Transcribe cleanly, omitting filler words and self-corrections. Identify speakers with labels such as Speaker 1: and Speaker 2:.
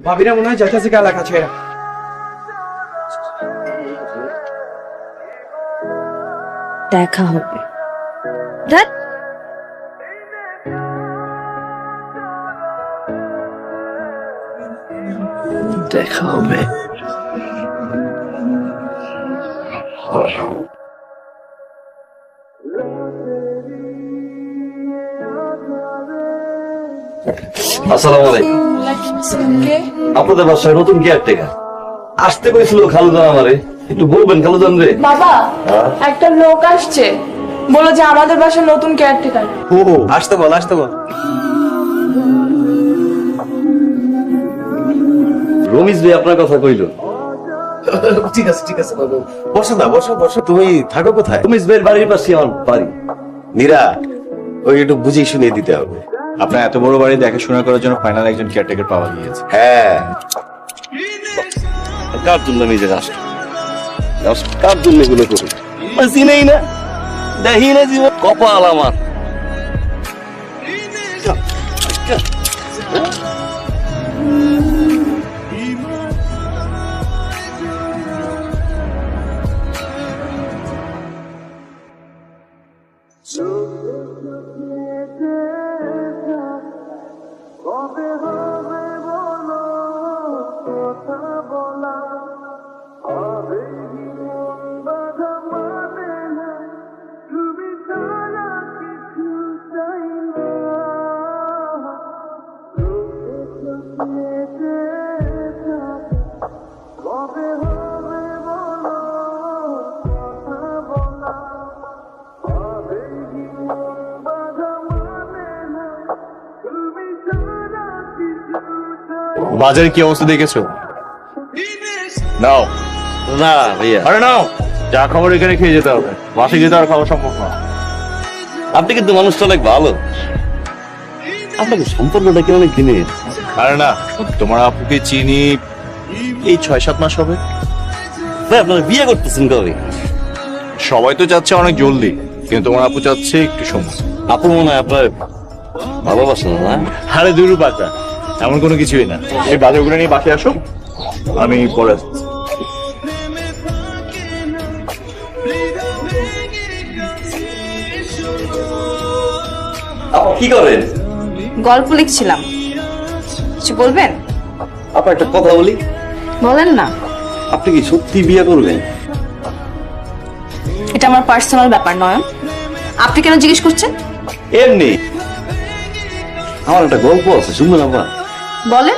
Speaker 1: ভাবিরা মনে হয় যাইতেছে গা লেখা ছেড়া।
Speaker 2: দেখা হবে। ধ্যাৎ।
Speaker 3: দেখা হবে।
Speaker 4: আসসালামু আলাইকুম। আপনাদের বাসায় নতুন কেয়ারটেকার আসতে কইছিল খালুজান আমারে, একটু বলবেন খালুজান রে।
Speaker 5: বাবা একটা লোক আসছে, বলো যে আমাদের বাসায় নতুন কেয়ারটেকার।
Speaker 1: ও আসতে বল, আসতে বল।
Speaker 4: রমিজ ভাই আপনার কথা কইলো।
Speaker 3: ঠিক আছে ঠিক আছে বাবু, বসো না, বসো বসো। তুমি থাকো কোথায়?
Speaker 4: রমিজ ভাইয়ের বাড়ির পাশে আমার বাড়ি।
Speaker 3: মীরা, ওই একটু বুঝিয়ে শুনিয়ে দিতে হবে। আপনার এত বড় বাড়ি দেখাশোনা করার জন্য ফাইনাল একজন কেয়ারটেকার পাওয়া গিয়েছে। হ্যাঁ,
Speaker 4: কার জন্য নিজের রাষ্ট্র, কার জন্য এগুলো করি চিনেই না, দেখি না জীবন কপাল আমার।
Speaker 3: বাজারে কি অবস্থা দেখেছো? নাও।
Speaker 4: না ভাইয়া,
Speaker 3: আরে নাও, যা খাবার এখানে খেয়ে যেতে হবে, বাসে যেতে আর খাওয়া সম্ভব না।
Speaker 4: আপনি কিন্তু মানুষটা অনেক ভালো। আপনাকে সম্পর্কটা কি অনেক দিনের?
Speaker 3: আরে না, তোমার আপুকে চিনি এই 6-7 মাস হবে।
Speaker 4: ভাই আপনারা বিয়ে করতেছেন কবে?
Speaker 3: সবাই তো চাচ্ছে অনেক জলদি, কিন্তু তোমার আপু চাচ্ছে একটু সময়।
Speaker 4: আপু মনে হয় আপনার ভালোবাসেন না?
Speaker 3: আরে দুরু বাচ্চা, এমন কোনো কিছুই না। এই বাজারগুলো নিয়ে বাসে আসো, আমি পরে আসছি।
Speaker 4: আপু কি করেন?
Speaker 2: গল্প লিখছিলাম, কিছু বলবেন?
Speaker 4: আপু একটা কথা বলি,
Speaker 2: বলেন না।
Speaker 4: আপনি কি সত্যি বিয়ে করবেন?
Speaker 2: এটা আমার পার্সোনাল ব্যাপার নয়, আপনি কেন জিজ্ঞেস করছেন?
Speaker 4: এমনি আমার একটা গল্প আছে, শুনবেন আপা?
Speaker 2: বলেন।